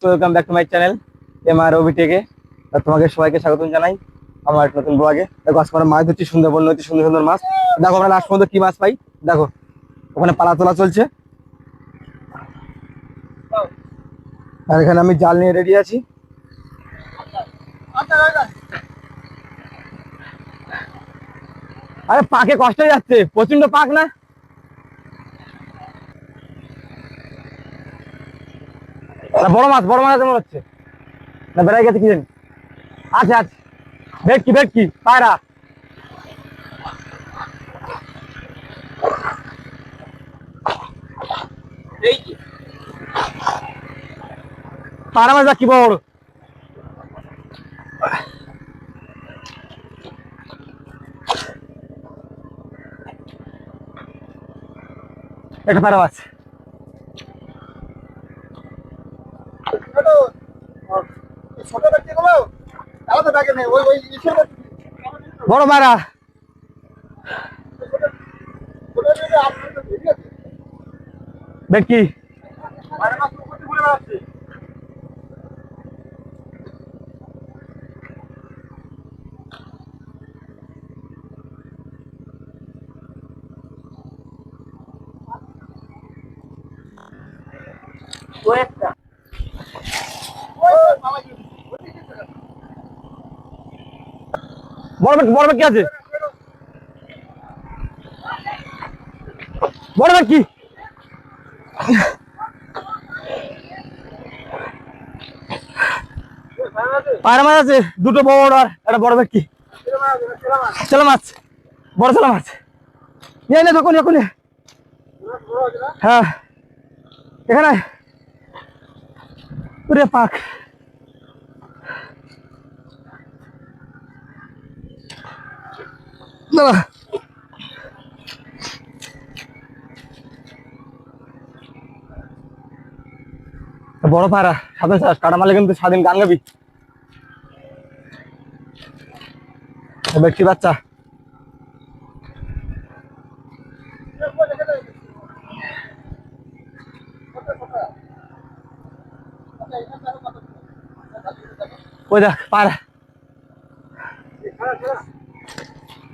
Welcome back to my channel MR ওবিটেকে। তোমাকে সবাইকে স্বাগত জানাই আমার এক নতুন ব্লগে। দেখো আজকে আমরা মাছ ধরছি সুন্দরবন নদী, সুন্দর সুন্দর মাছ। দেখো আমরা লাস্ট পর্যন্ত কি মাছ পাই। দেখো ওখানে পালা তোলা চলছে, আর এখানে আমি জাল নিয়ে রেডি আছি। আরে পাকে কষ্ট হয়ে যাচ্ছে, প্রচন্ড পাক না? বড় মাছ আছে মনে হচ্ছে, না বেড়াই গেছে কি জানি। আচ্ছা আচ্ছা, ভেটকি ভেটকি পায়রা। পায়রা মাছ কি বড়। একটা পায়রা মাছ, বড় পায়রা। ভেটকি বড় ভেটকি আছে, বড় ভেটকি। পায়রা মাছ আছে দুটো বড় আর একটা বড় ভেটকি। চেলা মাছ, বড় চেলা মাছ নিয়ে নে তখন এখন। হ্যাঁ এখানে ওরে পাক। দাঁড়া, বড় পায়রা সাথে চাষ কাটা মারলে কিন্তু স্বাধীন গান গাবি। ভেটকি বাচ্চা, ওই দেখ পায়রা।